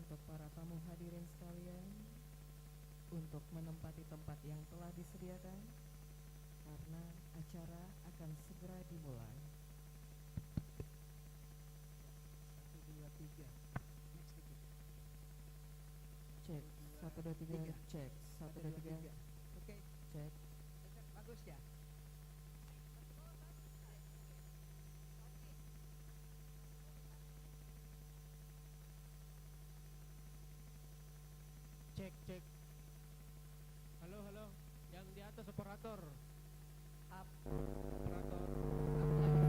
untuk para tamu hadirin sekalian untuk menempati tempat yang telah disediakan karena acara akan segera dimulai. 1, 2, 3. Next dikit. Cek 1 2 3 cek 1 2 3 Oke. cek. Bagus ya. Cek cek. Halo halo, yang di atas operator. Up. Operator. Up lagi.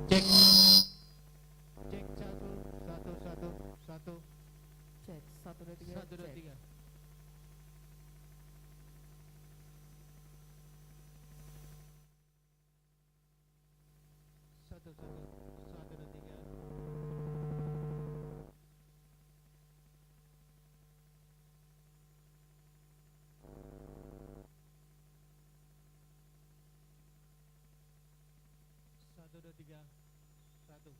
Cek. Cek 1 1 1 1. Cek 1 2 3 1 2 cek. 3. Satu satu 1 2 3. Satu dua tiga 1.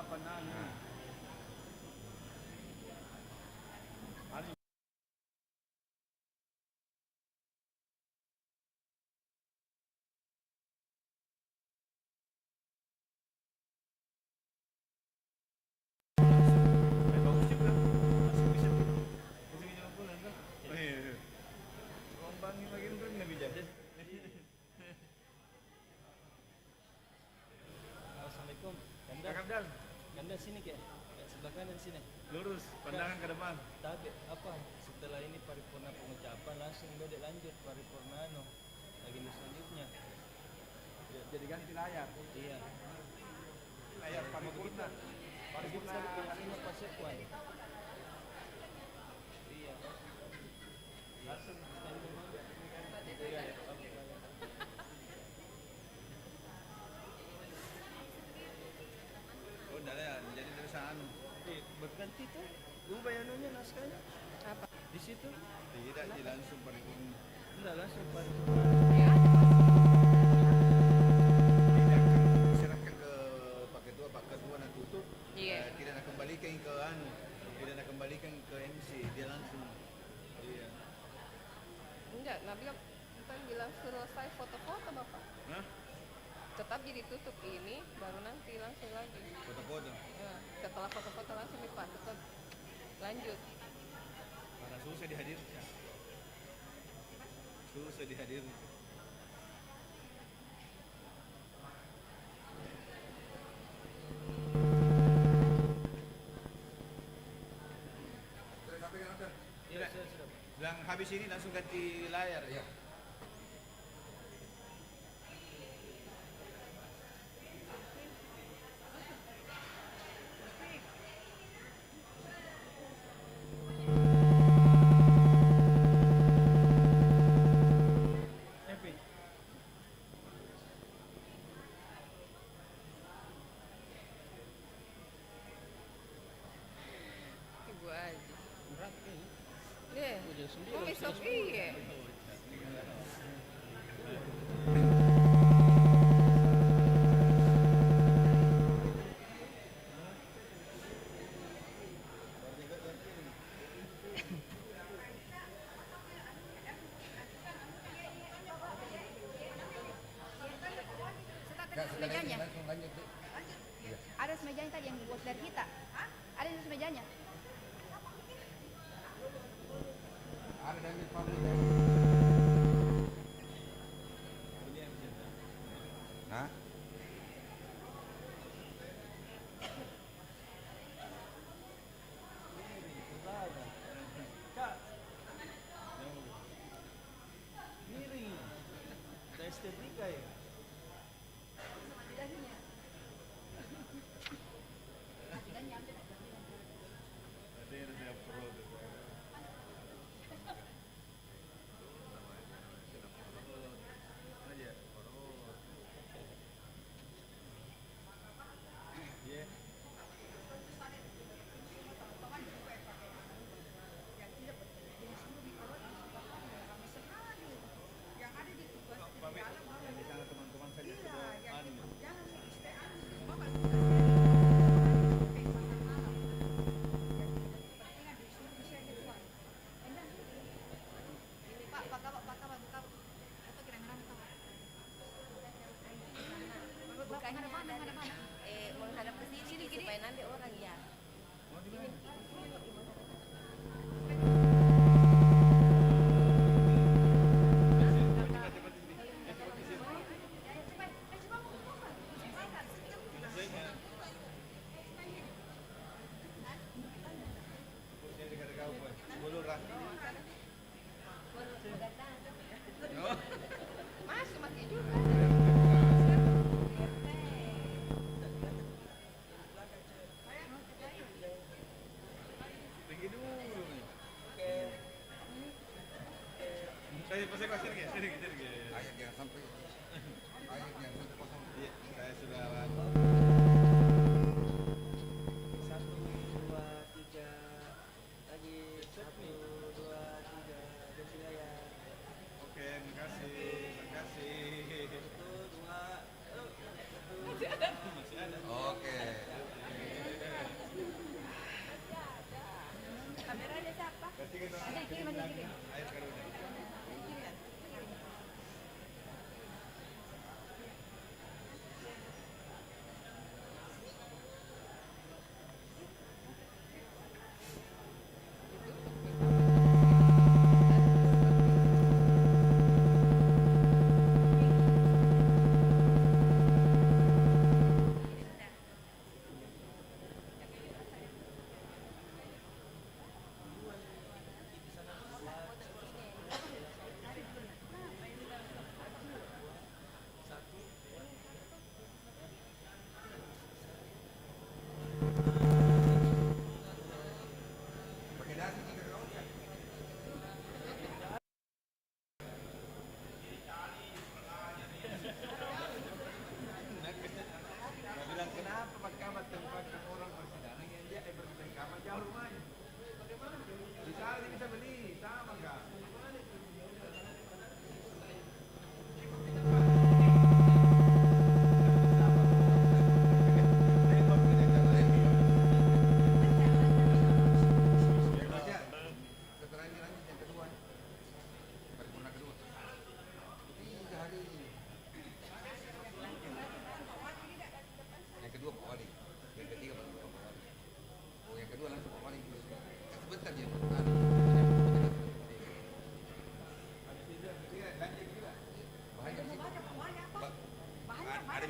Apa nanya? Bagus juga. Masih bisa. Masih bisa pulang kan? Oh iya. Rombangin makin keren nggak bisa. Assalamualaikum. Ganda, Kakak Abdal, Ganda sini kek. Sebelah kanan sini. lurus, pandangan ke depan. Tapi apa? Setelah ini paripurna pengucapan langsung bedek lanjut paripurna agenda selanjutnya. Jadi ganti layar. Iya. Layar paripurna. Paripurna ini pasekuan. Iya. Langsung. Iya. Oh, udah ya, jadi dari sana. Berganti tuh. Ubah anunya naskahnya. Apa? Di situ. Tidak, di langsung paripurna. Enggak langsung paripurna. Tidak akan diserahkan ke Pak Ketua nak tutup. Iya. Tidak nak kembalikan ke tidak nak kembalikan ke MC, dia langsung. Iya. Enggak, Nabi kan bilang selesai foto-foto Bapak. Hah? Tetap jadi tutup ini, baru nanti langsung lagi. Foto-foto. Nah, setelah foto-foto langsung nih Pak, tetap lanjut. Karena susah dihadirkan. Susah dihadirkan. Iya, sudah. Sedang habis ini langsung ganti layar ya. Epic. Ibu aja. Berat ini. Deh, Udah sendiri. kok besok iya? Mejanya. Ada semejanya tadi yang buat dari kita. Ada di semejanya. Hah? Kak. Miring. Ada estetika ya. Ada yang tidak pro. Aja. Iya. Pamit. Yang di sana teman-teman saja sudah anu. Pak, Apa kira-kira Bukannya mana? menghadap ke sini supaya nanti orang ya. Mau di mana? Cepat di sini. Cepat di sini. Biasanya. Saya dekat kau pun. Boleh lah. No. Masuk mati juga. Tinggi dulu nih. Saya pasang pasang ke sini. Ayat yang sampai kosong. Iya, saya sudah Satu, dua, tiga. Lagi. Satu, dua, tiga. Bismillah ya. Oke, makasih. Satu, dua. Masih ada. Oke.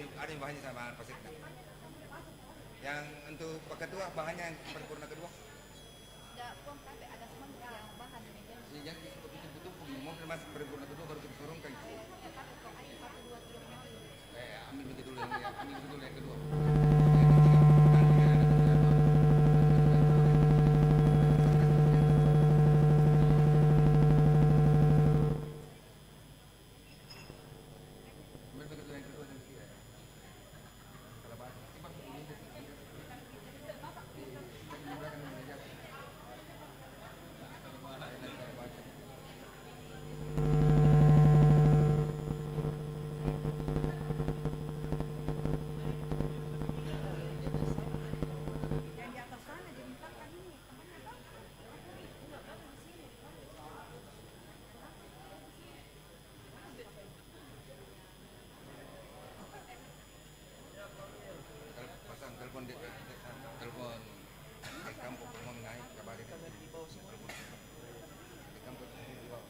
ada yang bahannya sama Pasekta. Yang untuk ketua bahannya yang paripurna kedua. Ada form tapi ada semua yang bahan meja. Yang betul-betul mau masuk paripurna kedua baru kita turunkan. Ambil begitu dulu yang kedua. Telepon kampung mau naik kabarin di bawah semua di kampung di bawah.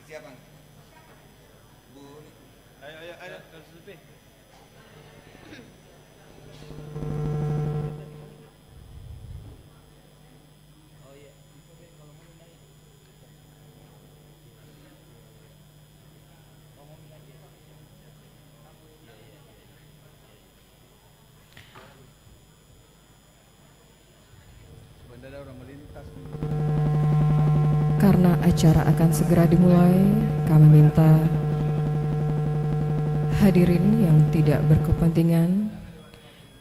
Persiapan. Bu, Ayo, kalau lebih. Oh iya, kalau mau naik. Ngomongin aja. Iya. Bandara orang melintas. Karena acara akan segera dimulai, kami minta hadirin yang tidak berkepentingan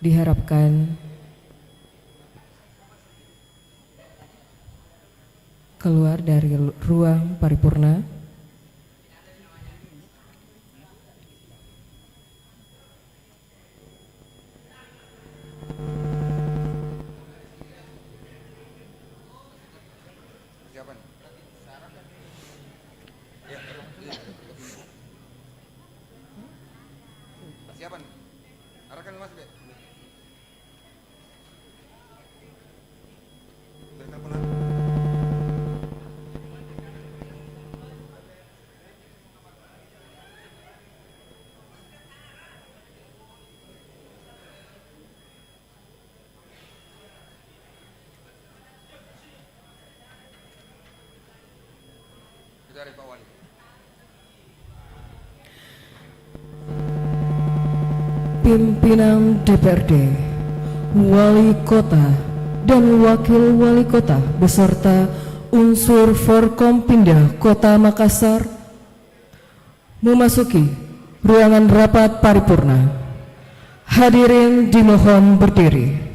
diharapkan keluar dari ruang paripurna. persiapan. Persiapan. Arahkan Mas Be. Bertelepon. Dari Pak Wali. Pimpinan DPRD, Wali Kota dan Wakil Wali Kota beserta unsur Forkompinda Kota Makassar memasuki ruangan rapat paripurna. Hadirin dimohon berdiri.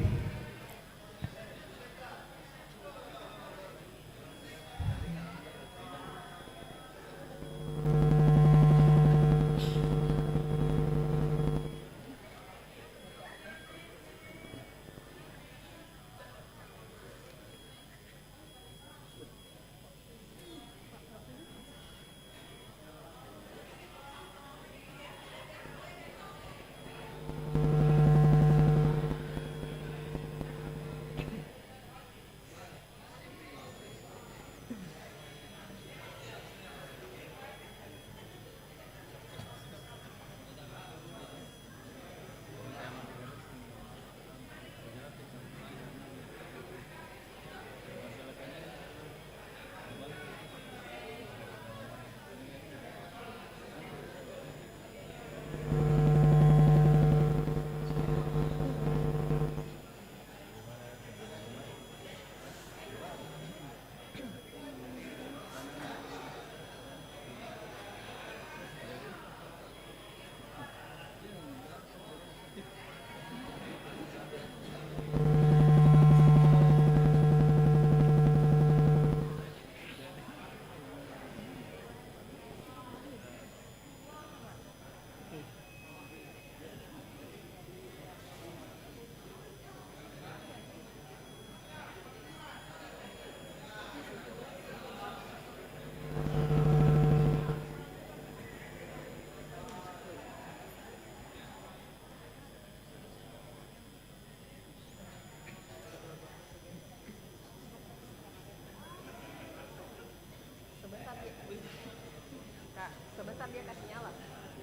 sebentar dia kasih nyala.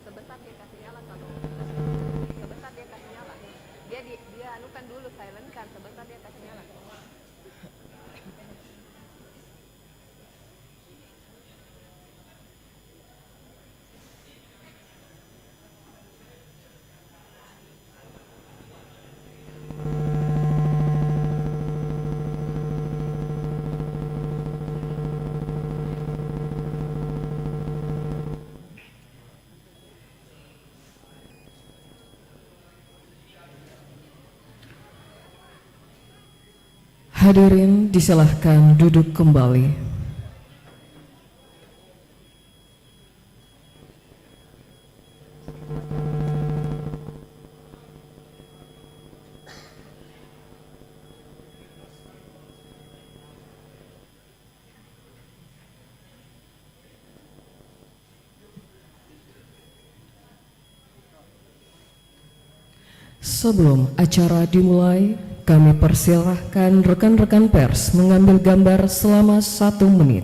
Sebentar dia kasih nyala kalau sebentar dia kasih nyala. Dia anukan dulu, silent kan, sebentar dia kasih nyala. Hadirin disilahkan duduk kembali. Sebelum acara dimulai, kami persilahkan rekan-rekan pers mengambil gambar selama 1 menit.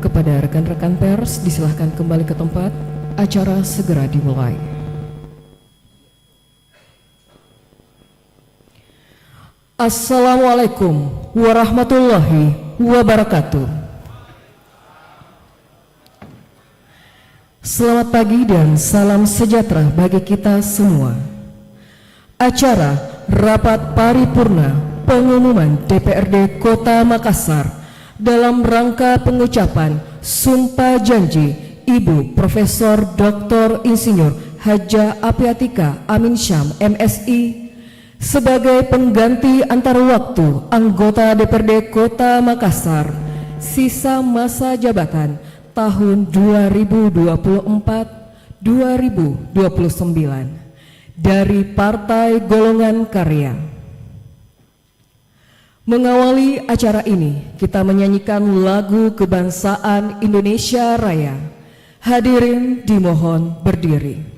Kepada rekan-rekan pers disilahkan kembali ke tempat, acara segera dimulai. Assalamualaikum warahmatullahi wabarakatuh. Selamat pagi dan salam sejahtera bagi kita semua. Acara Rapat Paripurna Pengumuman DPRD Kota Makassar dalam rangka pengucapan Sumpah Janji Ibu Profesor Dr. Insinyur Hajah Apiatika Amin Syam MSI sebagai pengganti antar waktu anggota DPRD Kota Makassar sisa masa jabatan tahun 2024-2029 dari Partai Golongan Karya. Mengawali acara ini, kita menyanyikan lagu kebangsaan Indonesia Raya. Hadirin dimohon berdiri.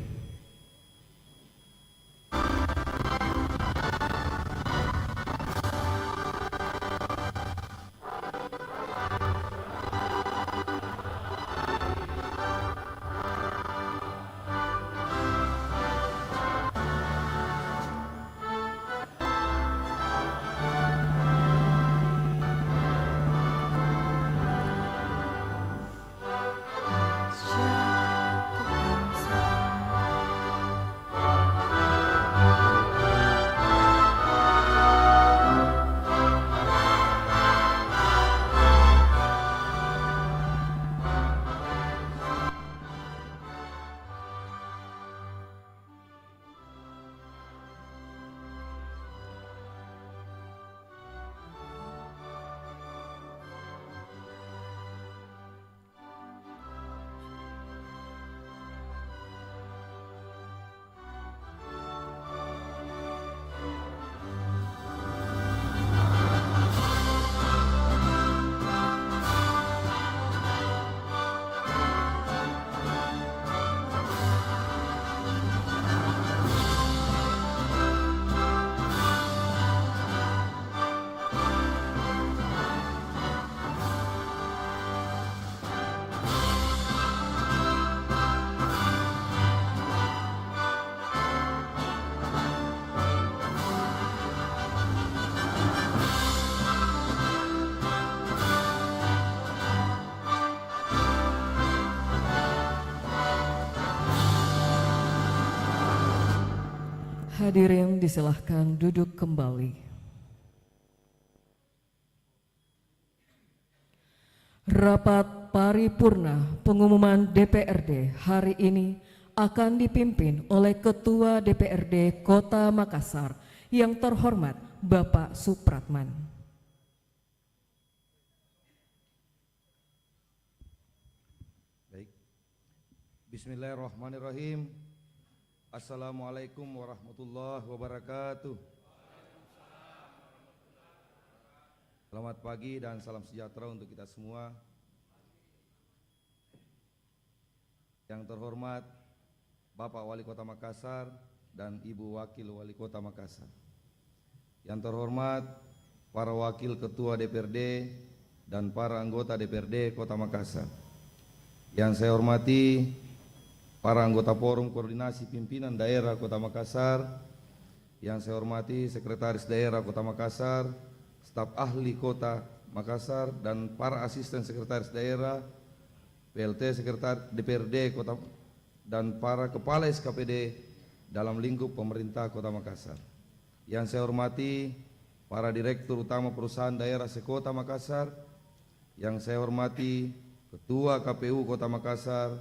Hadirin disilahkan duduk kembali. Rapat paripurna pengumuman DPRD hari ini akan dipimpin oleh Ketua DPRD Kota Makassar yang terhormat Bapak Supratman. Bismillahirrahmanirrahim. Assalamualaikum warahmatullahi wabarakatuh. Selamat pagi dan salam sejahtera untuk kita semua. Yang terhormat Bapak Wali Kota Makassar dan Ibu Wakil Wali Kota Makassar. Yang terhormat para Wakil Ketua DPRD dan para anggota DPRD Kota Makassar. Yang saya hormati para anggota Forum Koordinasi Pimpinan Daerah Kota Makassar, yang saya hormati Sekretaris Daerah Kota Makassar, staf ahli Kota Makassar, dan para asisten Sekretaris Daerah, PLT Sekretaris DPRD Kota, dan para kepala SKPD dalam lingkup pemerintah Kota Makassar. Yang saya hormati para Direktur Utama Perusahaan Daerah Sekota Makassar, yang saya hormati Ketua KPU Kota Makassar,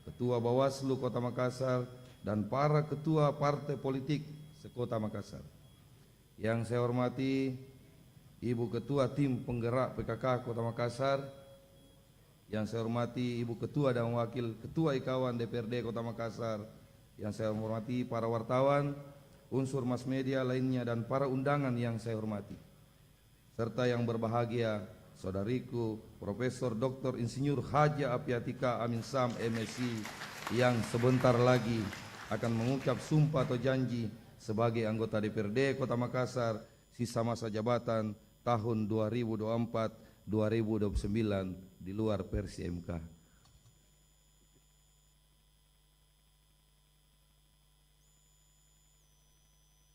Ketua Bawaslu Kota Makassar, dan para ketua partai politik sekota Makassar. Yang saya hormati Ibu Ketua Tim Penggerak PKK Kota Makassar, yang saya hormati Ibu Ketua dan Wakil Ketua Ikawan DPRD Kota Makassar, yang saya hormati para wartawan, unsur mass media lainnya, dan para undangan yang saya hormati, serta yang berbahagia saudariku Profesor Dr. Insinyur Haja Apiatika Amin Sam MSc, yang sebentar lagi akan mengucap sumpah atau janji sebagai anggota DPRD Kota Makassar sisa masa jabatan tahun 2024-2029 di luar versi MK.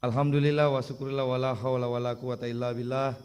Alhamdulillah wa syukurillah wa la hawla wa la quwata illa billah.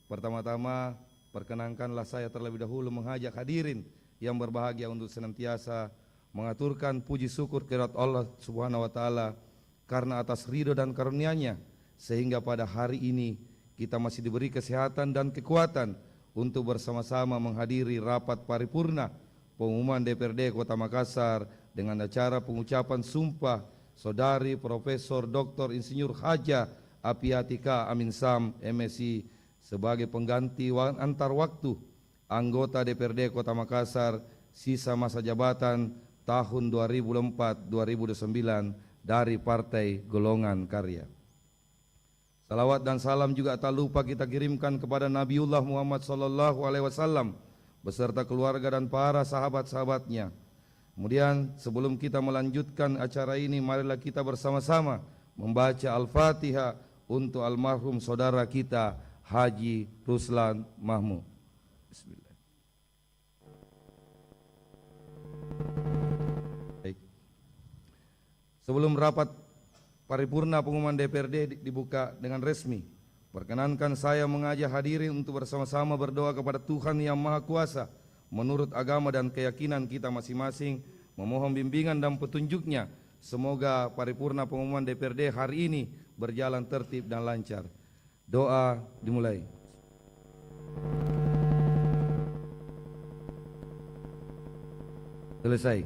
Pertama-tama perkenankanlah saya terlebih dahulu mengajak hadirin yang berbahagia untuk senantiasa mengaturkan puji syukur kehadirat Allah Subhanahu wa taala karena atas ridho dan karunia-Nya sehingga pada hari ini kita masih diberi kesehatan dan kekuatan untuk bersama-sama menghadiri rapat paripurna pengumuman DPRD Kota Makassar dengan acara pengucapan sumpah Saudari Profesor Dr. Insinyur Haja Apiatika Amin Sam MSc sebagai pengganti antar waktu anggota DPRD Kota Makassar sisa masa jabatan tahun 2004-2029 dari Partai Golongan Karya. Salawat dan salam juga tak lupa kita kirimkan kepada Nabiullah Muhammad SAW beserta keluarga dan para sahabat-sahabatnya. Kemudian sebelum kita melanjutkan acara ini, marilah kita bersama-sama membaca Al-Fatihah untuk almarhum saudara kita Haji Ruslan Mahmud. Bismillah. Baik. Sebelum rapat paripurna pengumuman DPRD dibuka dengan resmi, perkenankan saya mengajak hadirin untuk bersama-sama berdoa kepada Tuhan Yang Maha Kuasa menurut agama dan keyakinan kita masing-masing, memohon bimbingan dan petunjuknya. Semoga paripurna pengumuman DPRD hari ini berjalan tertib dan lancar. Doa dimulai. Selesai.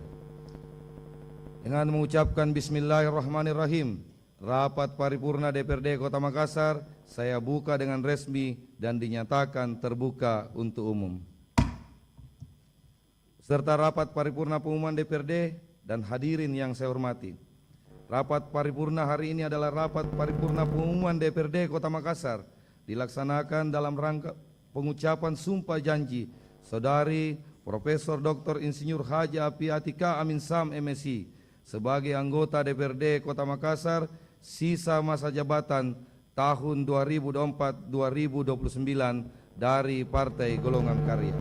Dengan mengucapkan Bismillahirrahmanirrahim, rapat paripurna DPRD Kota Makassar saya buka dengan resmi dan dinyatakan terbuka untuk umum. Serta rapat paripurna pengumuman DPRD dan hadirin yang saya hormati. Rapat paripurna hari ini adalah rapat paripurna pengumuman DPRD Kota Makassar dilaksanakan dalam rangka pengucapan sumpah janji Saudari Profesor Dr. Insinyur Haja Apiatika Amin Sam MSc sebagai anggota DPRD Kota Makassar sisa masa jabatan tahun 2024-2029 dari Partai Golongan Karya.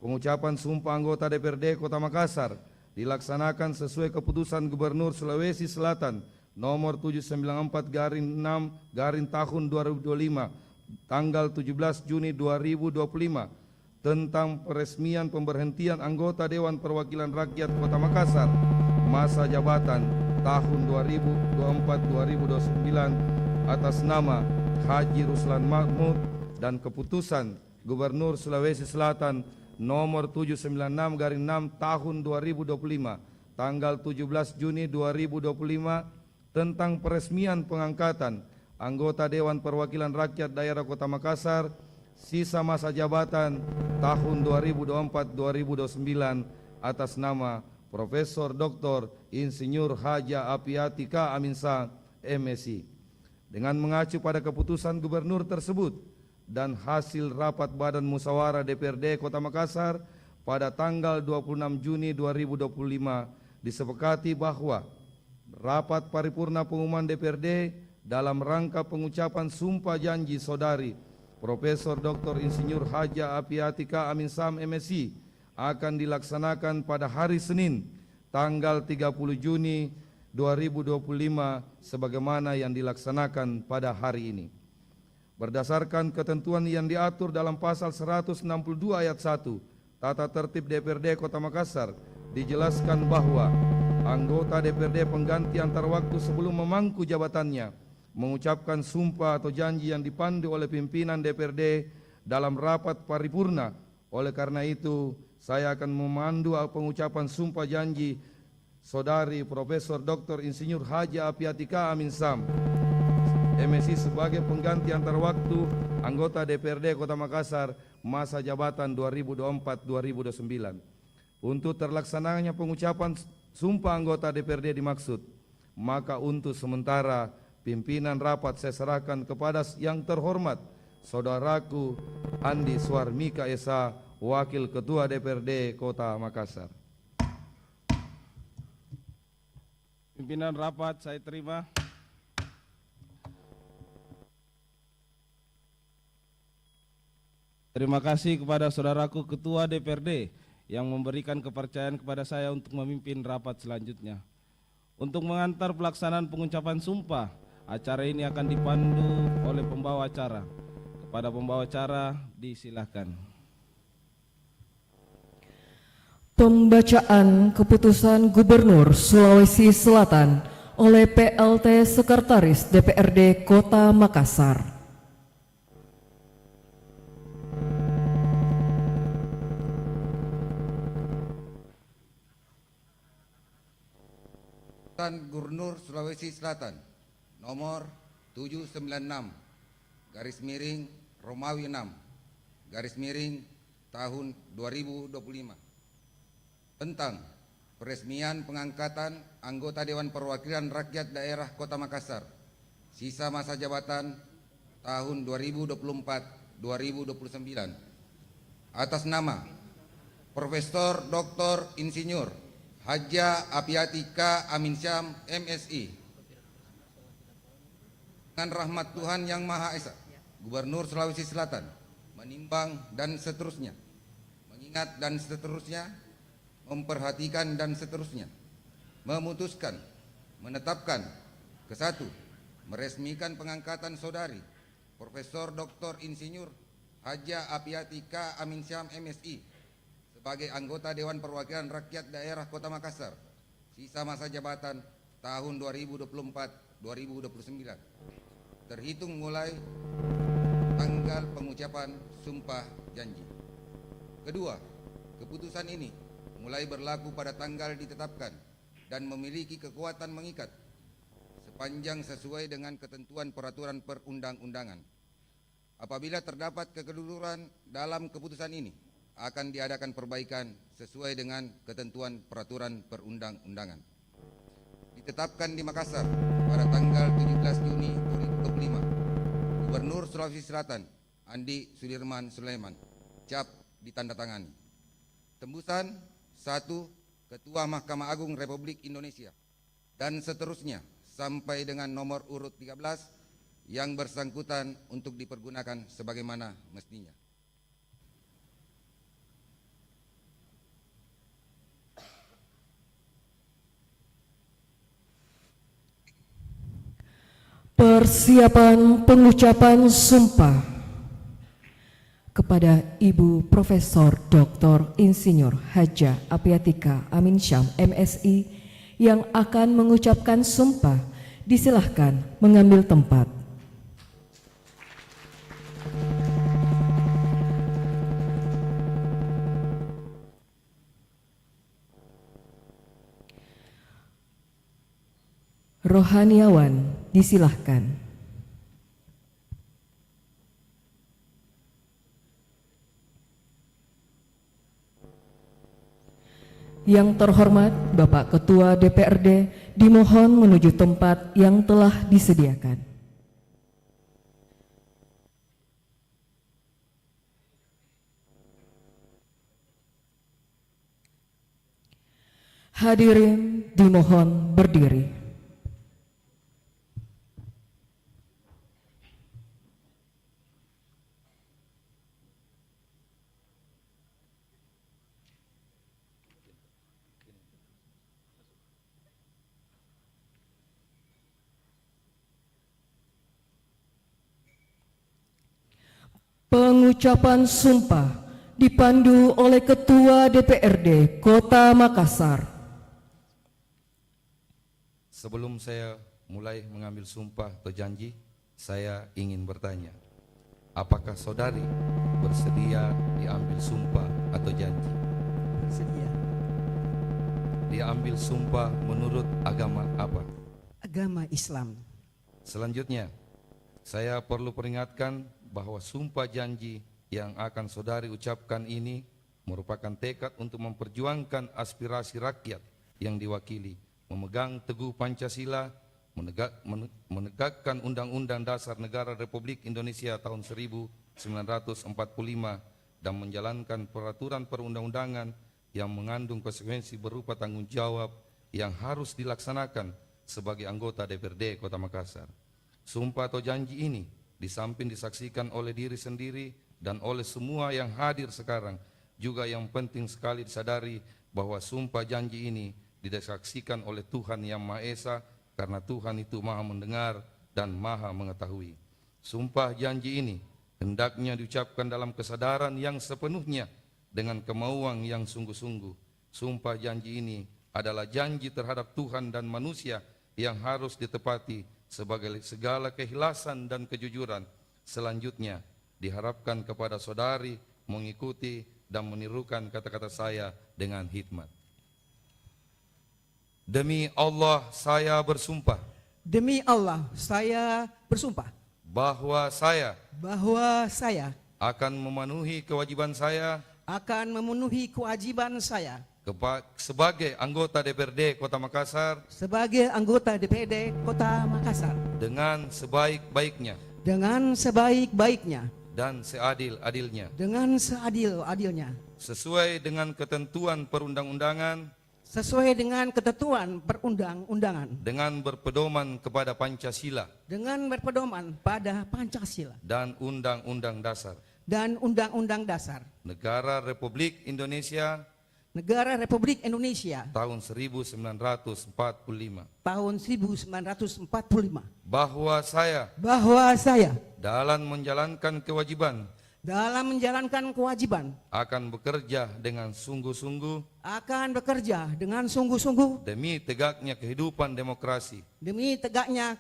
Pengucapan sumpah anggota DPRD Kota Makassar dilaksanakan sesuai keputusan Gubernur Sulawesi Selatan nomor 794/6/tahun 2025 tanggal 17 Juni 2025 tentang peresmian pemberhentian anggota Dewan Perwakilan Rakyat Kota Makassar masa jabatan tahun 2024-2029 atas nama Haji Ruslan Mahmud dan keputusan Gubernur Sulawesi Selatan nomor 796/6 tahun 2025 tanggal 17 Juni 2025 tentang peresmian pengangkatan anggota Dewan Perwakilan Rakyat Daerah Kota Makassar sisa masa jabatan tahun 2024-2029 atas nama Profesor Dr. Insinyur Haja Apiati K. Aminsa, MSI. Dengan mengacu pada keputusan gubernur tersebut dan hasil rapat Badan Musyawarah DPRD Kota Makassar pada tanggal 26 Juni 2025 disepakati bahwa rapat paripurna pengumuman DPRD dalam rangka pengucapan sumpah janji saudari Profesor Dr. Insinyur Haja Apiati K. Aminsam, MSI akan dilaksanakan pada hari Senin tanggal 30 Juni 2025 sebagaimana yang dilaksanakan pada hari ini. Berdasarkan ketentuan yang diatur dalam pasal 162 ayat 1 Tata Tertib DPRD Kota Makassar, dijelaskan bahwa anggota DPRD pengganti antar waktu sebelum memangku jabatannya mengucapkan sumpah atau janji yang dipandu oleh pimpinan DPRD dalam rapat paripurna. Oleh karena itu, saya akan memandu pengucapan sumpah janji saudari Profesor Dr. Insinyur Haja Apiati K. Aminsam, MSI sebagai pengganti antar waktu anggota DPRD Kota Makassar masa jabatan 2024-2029. Untuk terlaksananya pengucapan sumpah anggota DPRD dimaksud, maka untuk sementara pimpinan rapat saya serahkan kepada yang terhormat saudaraku Andi Suarmika Esa, Wakil Ketua DPRD Kota Makassar. Pimpinan rapat saya terima. Terima kasih kepada saudaraku Ketua DPRD yang memberikan kepercayaan kepada saya untuk memimpin rapat selanjutnya. Untuk mengantar pelaksanaan pengucapan sumpah, acara ini akan dipandu oleh pembawa acara. Kepada pembawa acara disilahkan. Pembacaan Keputusan Gubernur Sulawesi Selatan oleh PLT Sekretaris DPRD Kota Makassar. Keputusan Gubernur Sulawesi Selatan nomor 796 garis miring Romawi 6 garis miring tahun 2025 tentang peresmian pengangkatan anggota Dewan Perwakilan Rakyat Daerah Kota Makassar sisa masa jabatan tahun 2024-2029 atas nama Profesor Dr. Insinyur Haja Apiati K. Aminsyam, MSI. Dengan rahmat Tuhan Yang Maha Esa, Gubernur Sulawesi Selatan menimbang dan seterusnya, mengingat dan seterusnya, memperhatikan dan seterusnya, memutuskan, menetapkan, ke-1, meresmikan pengangkatan saudari Profesor Dr. Insinyur Haja Apiati K. Aminsyam, MSI sebagai anggota Dewan Perwakilan Rakyat Daerah Kota Makassar sisa masa jabatan tahun 2024-2029 terhitung mulai tanggal pengucapan sumpah janji. Kedua, keputusan ini mulai berlaku pada tanggal ditetapkan dan memiliki kekuatan mengikat sepanjang sesuai dengan ketentuan peraturan perundang-undangan. Apabila terdapat kekeliruan dalam keputusan ini, akan diadakan perbaikan sesuai dengan ketentuan peraturan perundang-undangan. Ditetapkan di Makassar pada tanggal 17 Juni 2025, Gubernur Sulawesi Selatan Andi Sudirman Sulaiman, cap ditandatangani. Tembusan 1. Ketua Mahkamah Agung Republik Indonesia dan seterusnya sampai dengan nomor urut 13 yang bersangkutan untuk dipergunakan sebagaimana mestinya. Persiapan pengucapan sumpah kepada Ibu Profesor Dr. Insinyur Haja Apiati K. Aminsyam, MSI yang akan mengucapkan sumpah, disilahkan mengambil tempat. Rohaniawan, disilahkan. Yang terhormat Bapak Ketua DPRD dimohon menuju tempat yang telah disediakan. Hadirin dimohon berdiri. Pengucapan sumpah dipandu oleh Ketua DPRD Kota Makassar. Sebelum saya mulai mengambil sumpah atau janji, saya ingin bertanya, apakah saudari bersedia diambil sumpah atau janji? Sedia. Diambil sumpah menurut agama apa? Agama Islam. Selanjutnya, saya perlu peringatkan bahwa sumpah janji yang akan saudari ucapkan ini merupakan tekad untuk memperjuangkan aspirasi rakyat yang diwakili, memegang teguh Pancasila, menegakkan Undang-Undang Dasar Negara Republik Indonesia tahun 1945 dan menjalankan peraturan perundang-undangan yang mengandung konsekuensi berupa tanggung jawab yang harus dilaksanakan sebagai anggota DPRD Kota Makassar. Sumpah atau janji ini di samping disaksikan oleh diri sendiri dan oleh semua yang hadir sekarang, juga yang penting sekali disadari bahwa sumpah janji ini disaksikan oleh Tuhan Yang Maha Esa, karena Tuhan itu Maha mendengar dan Maha mengetahui. Sumpah janji ini hendaknya diucapkan dalam kesadaran yang sepenuhnya dengan kemauan yang sungguh-sungguh. Sumpah janji ini adalah janji terhadap Tuhan dan manusia yang harus ditepati sebagai segala keikhlasan dan kejujuran. Selanjutnya diharapkan kepada saudari mengikuti dan menirukan kata-kata saya dengan hikmat. Demi Allah saya bersumpah Demi Allah saya bersumpah bahwa saya bahwa saya akan memenuhi kewajiban saya akan memenuhi kewajiban saya sebagai anggota DPRD Kota Makassar sebagai anggota DPRD Kota Makassar dengan sebaik-baiknya dengan sebaik-baiknya dan seadil-adilnya, dengan seadil-adilnya, sesuai dengan ketentuan perundang-undangan, sesuai dengan ketentuan perundang-undangan, dengan berpedoman kepada Pancasila dengan berpedoman pada Pancasila dan Undang-Undang Dasar dan Undang-Undang Dasar Negara Republik Indonesia Negara Republik Indonesia tahun 1945, tahun 1945, bahwa saya bahwa saya dalam menjalankan kewajiban akan bekerja dengan sungguh-sungguh akan bekerja dengan sungguh-sungguh demi tegaknya kehidupan demokrasi, demi tegaknya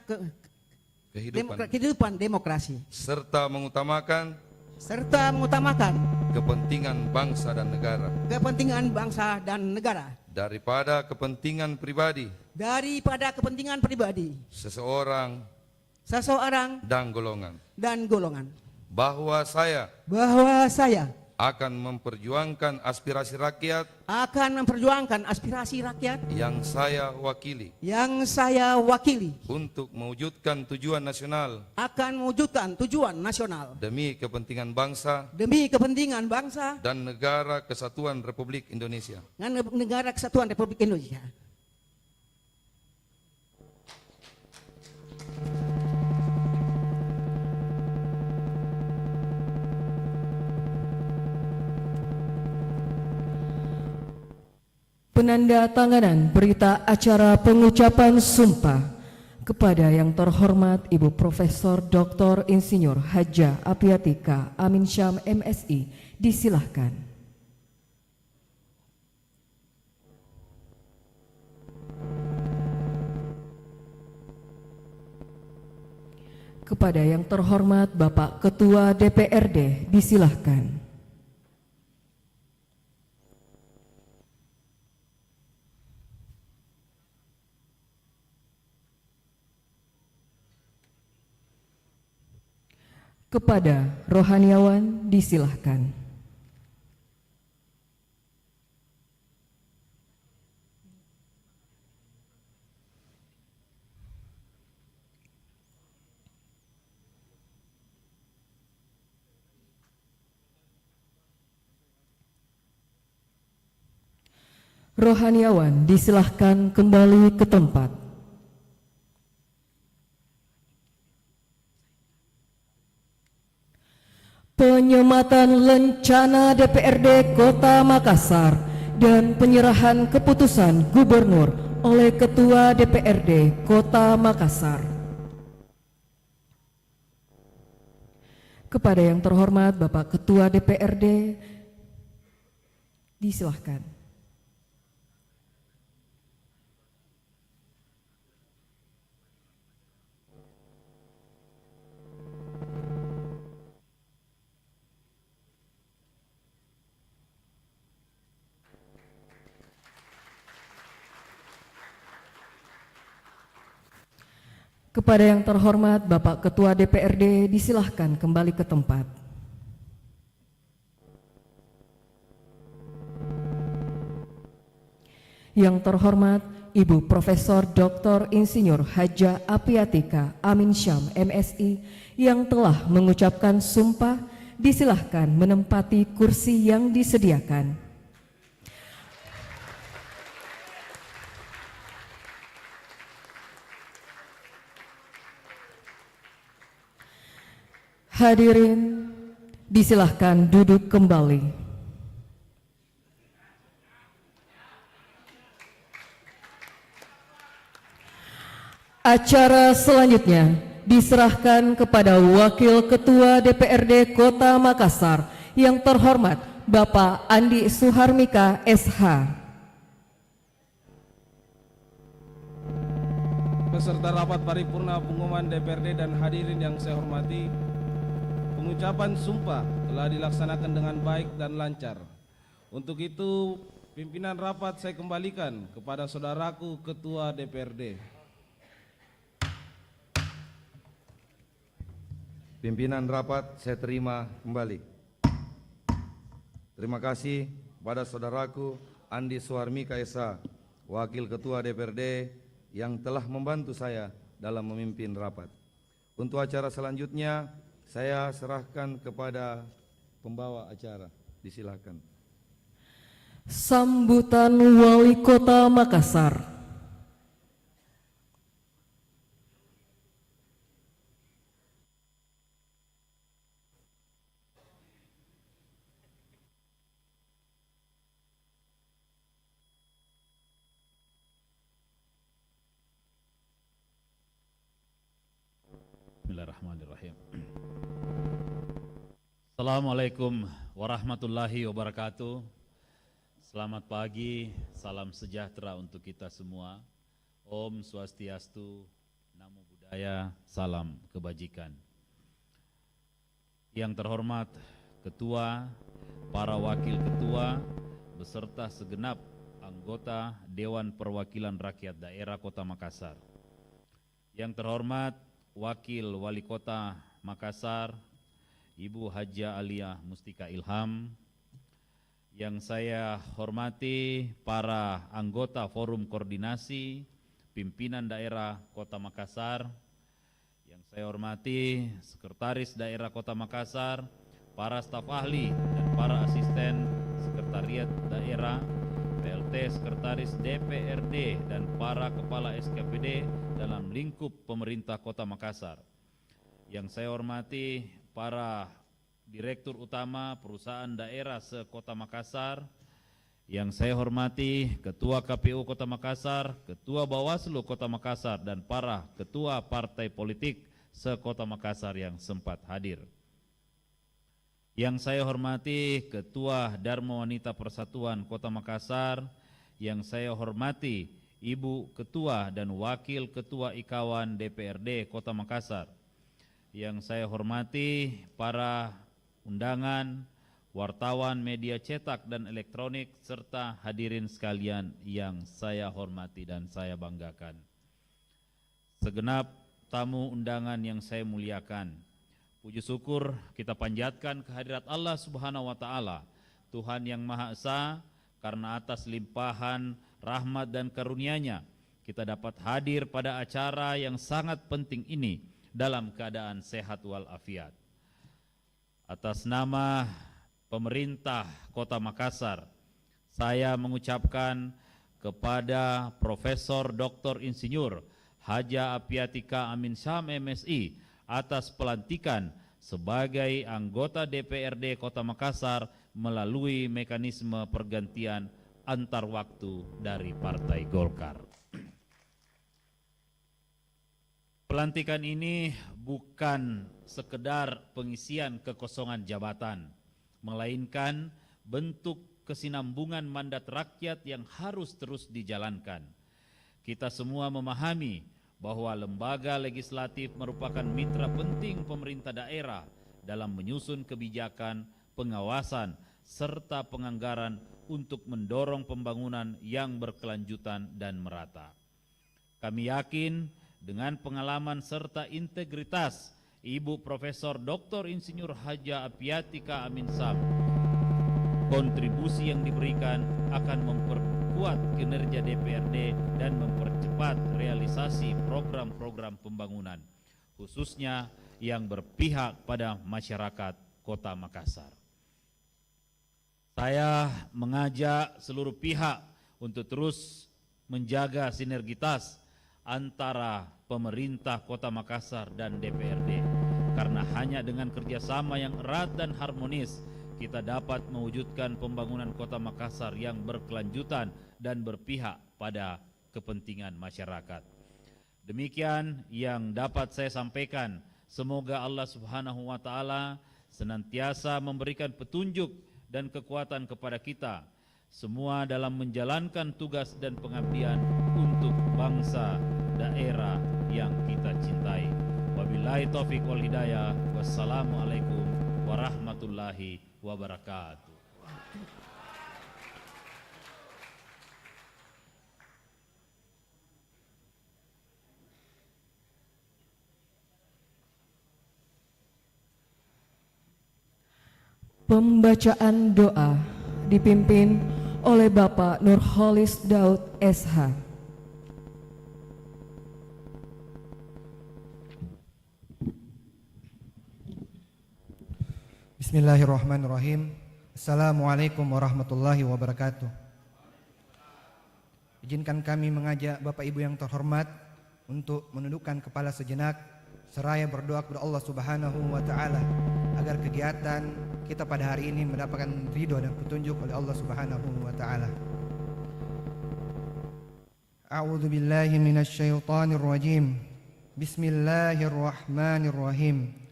kehidupan demokrasi, serta mengutamakan kepentingan bangsa dan negara daripada kepentingan pribadi seseorang dan golongan, bahwa saya akan memperjuangkan aspirasi rakyat yang saya wakili untuk mewujudkan tujuan nasional demi kepentingan bangsa dan negara kesatuan Republik Indonesia. Penandatanganan berita acara pengucapan sumpah kepada yang terhormat Ibu Profesor Dr. Insinyur Hadja Apiatika Amin Syam MSI disilahkan. Kepada yang terhormat Bapak Ketua DPRD disilahkan. Kepada rohaniawan disilahkan. Rohaniawan disilahkan kembali ke tempat. Penyematan lencana DPRD Kota Makassar dan penyerahan keputusan Gubernur oleh Ketua DPRD Kota Makassar. Kepada yang terhormat Bapak Ketua DPRD, disilahkan. Kepada yang terhormat Bapak Ketua DPRD, disilahkan kembali ke tempat. Yang terhormat Ibu Profesor Dr. Insinyur Hadja Apiatika Amin Syam MSI yang telah mengucapkan sumpah, disilahkan menempati kursi yang disediakan. Hadirin, disilahkan duduk kembali. Acara selanjutnya diserahkan kepada Wakil Ketua DPRD Kota Makassar yang terhormat Bapak Andi Suharmika SH. Peserta rapat paripurna pengumuman DPRD dan hadirin yang saya hormati, pengucapan sumpah telah dilaksanakan dengan baik dan lancar. Untuk itu, pimpinan rapat saya kembalikan kepada saudaraku Ketua DPRD. Pimpinan rapat saya terima kembali. Terima kasih pada saudaraku Andi Suharmika SH, Wakil Ketua DPRD yang telah membantu saya dalam memimpin rapat. Untuk acara selanjutnya, saya serahkan kepada pembawa acara. Disilakan. Sambutan Wali Kota Makassar. Bismillahirrahmanirrahim. Assalamualaikum warahmatullahi wabarakatuh. Selamat pagi, salam sejahtera untuk kita semua. Om Swastiastu, Namo Buddhaya, salam kebajikan. Yang terhormat Ketua, para Wakil Ketua, beserta segenap anggota Dewan Perwakilan Rakyat Daerah Kota Makassar. Yang terhormat Wakil Wali Kota Makassar, Ibu Hadja Alia Mustika Ilham. Yang saya hormati para anggota Forum Koordinasi Pimpinan Daerah Kota Makassar. Yang saya hormati Sekretaris Daerah Kota Makassar, para staf ahli dan para asisten Sekretariat Daerah, PLT Sekretaris DPRD dan para kepala SKPD dalam lingkup pemerintah Kota Makassar. Yang saya hormati para Direktur Utama Perusahaan Daerah se-Kota Makassar. Yang saya hormati Ketua KPU Kota Makassar, Ketua Bawaslu Kota Makassar, dan para Ketua Partai Politik se-Kota Makassar yang sempat hadir. Yang saya hormati Ketua Dharma Wanita Persatuan Kota Makassar. Yang saya hormati Ibu Ketua dan Wakil Ketua Ikawan DPRD Kota Makassar. Yang saya hormati para undangan, wartawan media cetak dan elektronik, serta hadirin sekalian yang saya hormati dan saya banggakan. Segenap tamu undangan yang saya muliakan, puji syukur kita panjatkan kehadirat Allah Subhanahu wa Ta'ala, Tuhan yang Maha Esa, karena atas limpahan rahmat dan karunia-Nya kita dapat hadir pada acara yang sangat penting ini dalam keadaan sehat walafiat. Atas nama pemerintah Kota Makassar, saya mengucapkan kepada Profesor Dr. Insinyur Haja Apiatika Amin Syam MSI atas pelantikan sebagai anggota DPRD Kota Makassar melalui mekanisme pergantian antar waktu dari Partai Golkar. Pelantikan ini bukan sekedar pengisian kekosongan jabatan, melainkan bentuk kesinambungan mandat rakyat yang harus terus dijalankan. Kita semua memahami bahwa lembaga legislatif merupakan mitra penting pemerintah daerah dalam menyusun kebijakan, pengawasan, serta penganggaran untuk mendorong pembangunan yang berkelanjutan dan merata. Kami yakin dengan pengalaman serta integritas Ibu Profesor Dr. Insinyur Haja Apiatika Amin Syam, kontribusi yang diberikan akan memperkuat kinerja DPRD dan mempercepat realisasi program-program pembangunan, khususnya yang berpihak pada masyarakat Kota Makassar. Saya mengajak seluruh pihak untuk terus menjaga sinergitas antara pemerintah Kota Makassar dan DPRD, karena hanya dengan kerjasama yang erat dan harmonis kita dapat mewujudkan pembangunan Kota Makassar yang berkelanjutan dan berpihak pada kepentingan masyarakat. Demikian yang dapat saya sampaikan. Semoga Allah Subhanahu wa Ta'ala senantiasa memberikan petunjuk dan kekuatan kepada kita semua dalam menjalankan tugas dan pengabdian untuk bangsa daerah yang kita cintai. Wabillahi taufiq wal hidayah. Wassalamualaikum warahmatullahi wabarakatuh. Pembacaan doa dipimpin oleh Bapak Nurholis Daud SH. Bismillahirrahmanirrahim. Assalamualaikum warahmatullahi wabarakatuh. Izinkan kami mengajak Bapak Ibu yang terhormat untuk menundukkan kepala sejenak seraya berdoa kepada Allah Subhanahu wa Ta'ala agar kegiatan kita pada hari ini mendapatkan ridho dan petunjuk oleh Allah Subhanahu wa Ta'ala. A'udzu billahi minasyaitonir rajim. Bismillahirrahmanirrahim.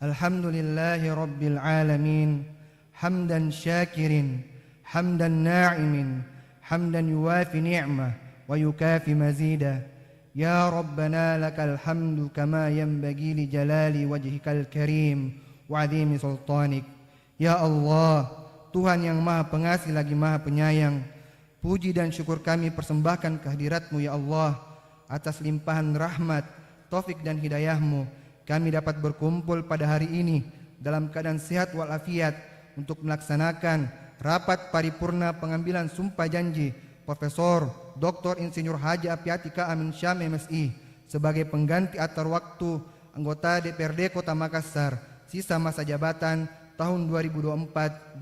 Alhamdulillahi rabbil alamin. Hamdan syakirin, hamdan na'imin, hamdan yuwafi ni'mah wa yukafi mazida. Ya Rabbana lakal hamdu kama yanbaghi li jalali wajhikal karim wa 'azimi sultanik. Ya Allah, Tuhan yang Maha Pengasih lagi Maha Penyayang, puji dan syukur kami persembahkan kehadirat-Mu ya Allah. Atas limpahan rahmat, taufik dan hidayah-Mu, kami dapat berkumpul pada hari ini dalam keadaan sehat walafiat untuk melaksanakan rapat paripurna pengambilan sumpah janji Profesor Dr. Insinyur Haja Apiatika Amin Syam MSI sebagai pengganti atar waktu anggota DPRD Kota Makassar sisa masa jabatan tahun 2024-2029.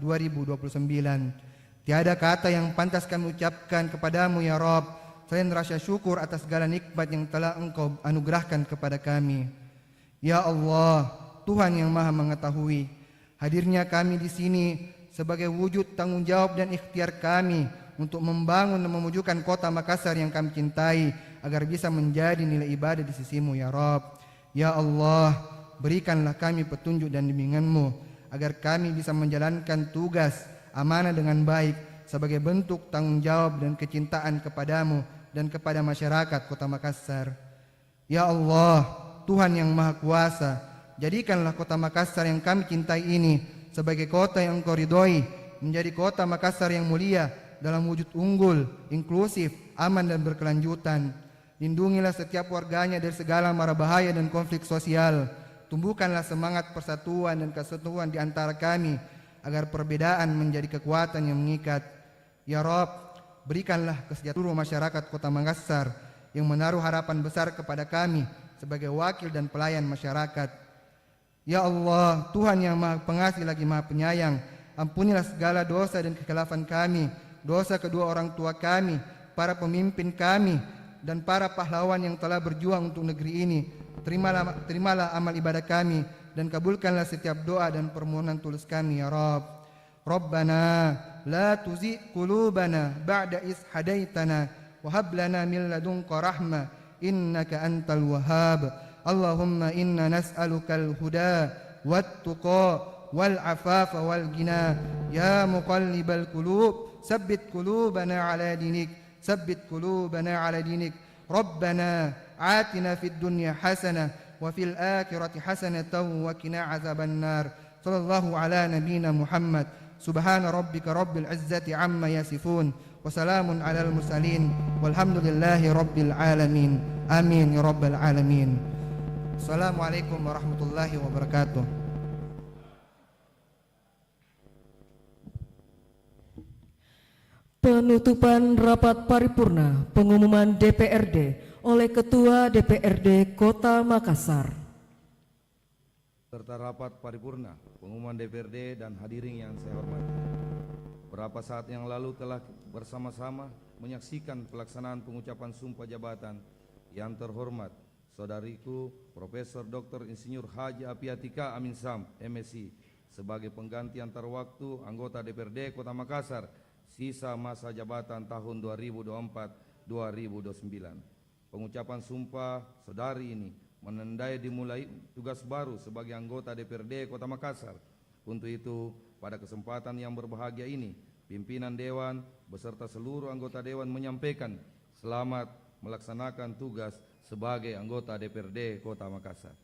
Tiada kata yang pantas kami ucapkan kepadamu ya Rabb selain rasa syukur atas segala nikmat yang telah Engkau anugerahkan kepada kami. Ya Allah, Tuhan yang Maha Mengetahui, hadirnya kami di sini sebagai wujud tanggung jawab dan ikhtiar kami untuk membangun dan memajukan Kota Makassar yang kami cintai agar bisa menjadi nilai ibadah di sisi-Mu ya Rabb. Ya Allah, berikanlah kami petunjuk dan bimbingan-Mu agar kami bisa menjalankan tugas amanah dengan baik sebagai bentuk tanggung jawab dan kecintaan kepadamu dan kepada masyarakat Kota Makassar. Ya Allah, Tuhan yang Maha Kuasa, jadikanlah Kota Makassar yang kami cintai ini sebagai kota yang Engkau ridhoi, menjadi Kota Makassar yang mulia dalam wujud unggul, inklusif, aman dan berkelanjutan. Lindungilah setiap warganya dari segala mara bahaya dan konflik sosial. Tumbuhkanlah semangat persatuan dan kesatuan di antara kami agar perbedaan menjadi kekuatan yang mengikat. Ya Rabb, berikanlah kesejahteraan masyarakat Kota Makassar yang menaruh harapan besar kepada kami sebagai wakil dan pelayan masyarakat. Ya Allah, Tuhan yang Maha Pengasih lagi Maha Penyayang, ampunilah segala dosa dan kekhilafan kami, dosa kedua orang tua kami, para pemimpin kami, dan para pahlawan yang telah berjuang untuk negeri ini. Terimalah amal ibadah kami, dan kabulkanlah setiap doa dan permohonan tulus kami, ya Rabb. Rabbana la tuzigh qulubana ba'da is hadaitana wa hab lana min ladunka rahmah innaka antal wahhab. Allahumma inna nas'alukal huda wat tuqa wal afafa wal ghina ya muqallibal qulub tsabbit qulubana ala dinik tsabbit qulubana ala dinik. Rabbana atina fid dunya hasanah wa fil akhirati hasanatan wa qina azaban nar. Sallallahu ala nabiyyina Muhammad. Subhana rabbika rabbil izzati amma yasifun wa salamun alal mursalin walhamdulillahi rabbil alamin. Amin ya rabbal alamin. Assalamualaikum warahmatullahi wabarakatuh. Penutupan rapat paripurna pengumuman DPRD oleh Ketua DPRD Kota Makassar. Serta rapat paripurna pengumuman DPRD dan hadirin yang saya hormati. Beberapa saat yang lalu telah bersama-sama menyaksikan pelaksanaan pengucapan sumpah jabatan yang terhormat saudariku Profesor Dr. Insinyur Haji Apiatika Amin Sam, MSI, sebagai pengganti antar waktu anggota DPRD Kota Makassar sisa masa jabatan tahun 2024-2029. Pengucapan sumpah saudari ini menandai dimulai tugas baru sebagai anggota DPRD Kota Makassar. Untuk itu, pada kesempatan yang berbahagia ini, pimpinan Dewan beserta seluruh anggota Dewan menyampaikan selamat melaksanakan tugas sebagai anggota DPRD Kota Makassar.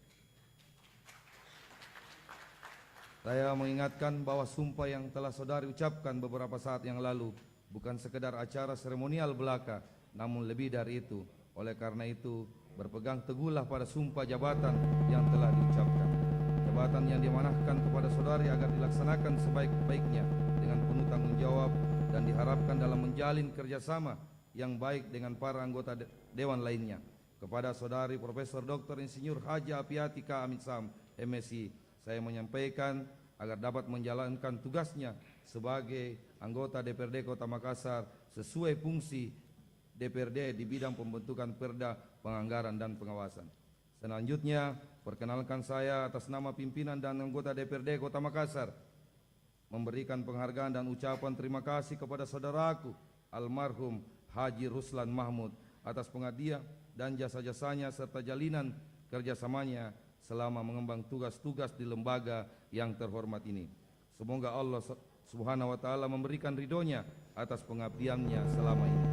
Saya mengingatkan bahwa sumpah yang telah saudari ucapkan beberapa saat yang lalu bukan sekedar acara seremonial belaka, namun lebih dari itu. Oleh karena itu, berpegang teguhlah pada sumpah jabatan yang telah diucapkan. Jabatan yang diamanahkan kepada saudari agar dilaksanakan sebaik-baiknya dengan penuh tanggung jawab dan diharapkan dalam menjalin kerjasama yang baik dengan para anggota Dewan lainnya. Kepada saudari Profesor Dr. Insinyur Haji Apiatika Amin Sam, MSI, saya menyampaikan agar dapat menjalankan tugasnya sebagai anggota DPRD Kota Makassar sesuai fungsi DPRD di bidang pembentukan perda, penganggaran, dan pengawasan. Selanjutnya, perkenalkan saya atas nama pimpinan dan anggota DPRD Kota Makassar memberikan penghargaan dan ucapan terima kasih kepada saudaraku almarhum Haji Ruslan Mahmud atas pengabdian dan jasa-jasanya serta jalinan kerjasamanya selama mengemban tugas-tugas di lembaga yang terhormat ini. Semoga Allah Subhanahu wa Ta'ala memberikan ridhonya atas pengabdiannya selama ini.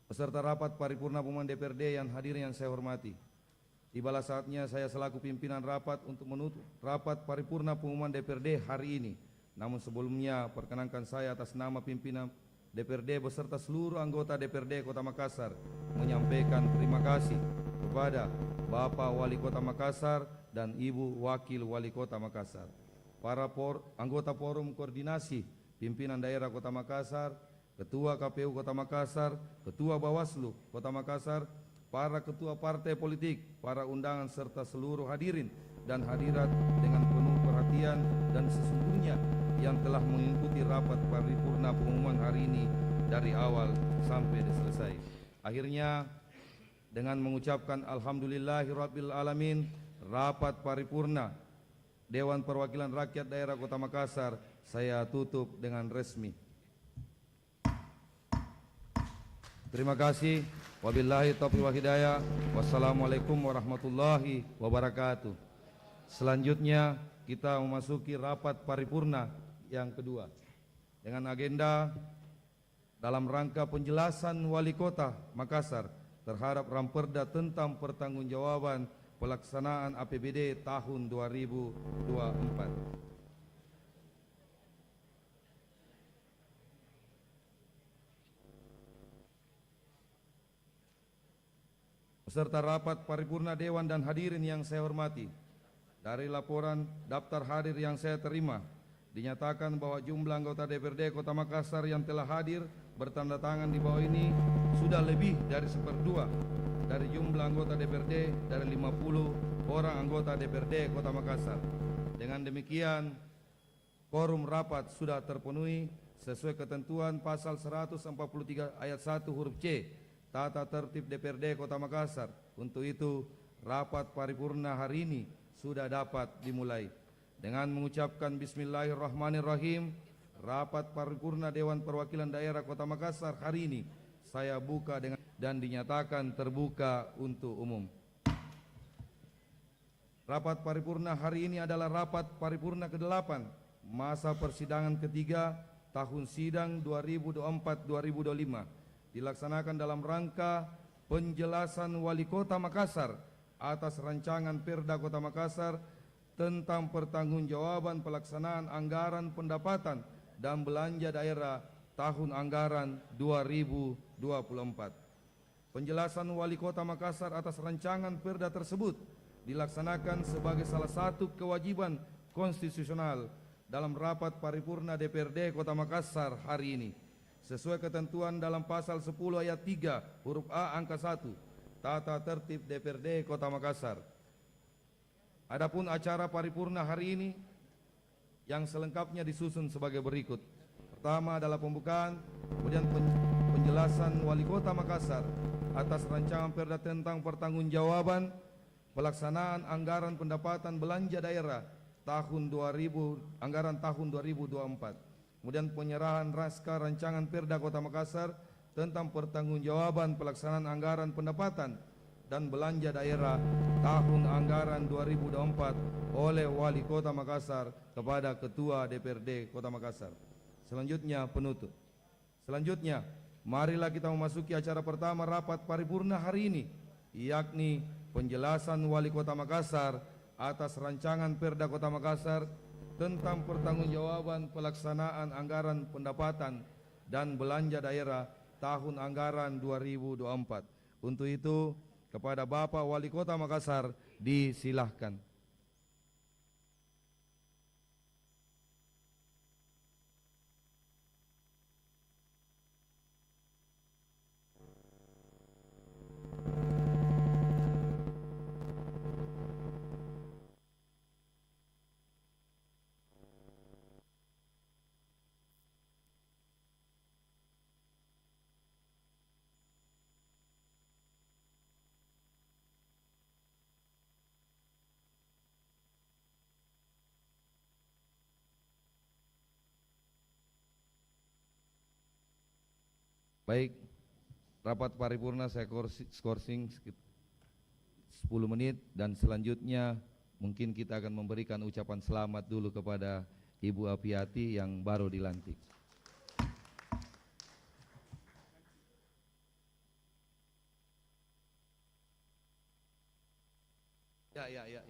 Beserta rapat paripurna pengumuman DPRD yang hadir yang saya hormati, tibalah saatnya saya selaku pimpinan rapat untuk menutup rapat paripurna pengumuman DPRD hari ini. Namun sebelumnya perkenankan saya atas nama pimpinan DPRD beserta seluruh anggota DPRD Kota Makassar menyampaikan terima kasih kepada Bapak Wali Kota Makassar dan Ibu Wakil Wali Kota Makassar, para anggota Forum Koordinasi Pimpinan Daerah Kota Makassar, Ketua KPU Kota Makassar, Ketua Bawaslu Kota Makassar, para ketua partai politik, para undangan serta seluruh hadirin dan hadirat dengan penuh perhatian dan sesungguhnya yang telah mengikuti rapat paripurna pengumuman hari ini dari awal sampai selesai. Akhirnya dengan mengucapkan alhamdulillahirabbil alamin, rapat paripurna Dewan Perwakilan Rakyat Daerah Kota Makassar saya tutup dengan resmi. Terima kasih. Wabillahi taufiq wal hidayah. Wassalamualaikum warahmatullahi wabarakatuh. Selanjutnya kita memasuki rapat paripurna yang kedua dengan agenda dalam rangka penjelasan Wali Kota Makassar terhadap Ramperda tentang pertanggungjawaban pelaksanaan APBD tahun 2024. Beserta rapat paripurna Dewan dan hadirin yang saya hormati, dari laporan daftar hadir yang saya terima, dinyatakan bahwa jumlah anggota DPRD Kota Makassar yang telah hadir bertanda tangan di bawah ini sudah lebih dari 1/2 dari jumlah anggota DPRD dari 50 orang anggota DPRD Kota Makassar. Dengan demikian, quorum rapat sudah terpenuhi sesuai ketentuan pasal 143 ayat 1 huruf C Tata Tertib DPRD Kota Makassar. Untuk itu, rapat paripurna hari ini sudah dapat dimulai. Dengan mengucapkan Bismillahirrahmanirrahim, rapat paripurna Dewan Perwakilan Daerah Kota Makassar hari ini saya buka dengan dan dinyatakan terbuka untuk umum. Rapat paripurna hari ini adalah rapat paripurna ke-8 masa persidangan ketiga tahun sidang 2024-2025 dilaksanakan dalam rangka penjelasan Wali Kota Makassar atas rancangan Perda Kota Makassar tentang pertanggungjawaban pelaksanaan anggaran pendapatan dan belanja daerah tahun anggaran 2024. Penjelasan Wali Kota Makassar atas rancangan Perda tersebut dilaksanakan sebagai salah satu kewajiban konstitusional dalam rapat paripurna DPRD Kota Makassar hari ini. Sesuai ketentuan dalam pasal 10 ayat 3 huruf A angka 1 Tata Tertib DPRD Kota Makassar. Adapun acara paripurna hari ini yang selengkapnya disusun sebagai berikut. Pertama adalah pembukaan, kemudian penjelasan Wali Kota Makassar atas rancangan Perda tentang pertanggungjawaban pelaksanaan anggaran pendapatan belanja daerah tahun 2000 anggaran tahun 2024. Kemudian penyerahan naskah rancangan Perda Kota Makassar tentang pertanggungjawaban pelaksanaan anggaran pendapatan dan belanja daerah tahun anggaran 2024 oleh Wali Kota Makassar kepada Ketua DPRD Kota Makassar. Selanjutnya penutup. Selanjutnya, marilah kita memasuki acara pertama rapat paripurna hari ini, yakni penjelasan Wali Kota Makassar atas rancangan Perda Kota Makassar tentang pertanggungjawaban pelaksanaan anggaran pendapatan dan belanja daerah tahun anggaran 2024. Untuk itu, kepada Bapak Wali Kota Makassar disilahkan. Baik, rapat paripurna saya skorsing 10 menit dan selanjutnya mungkin kita akan memberikan ucapan selamat dulu kepada Ibu Apiati yang baru dilantik. Ya.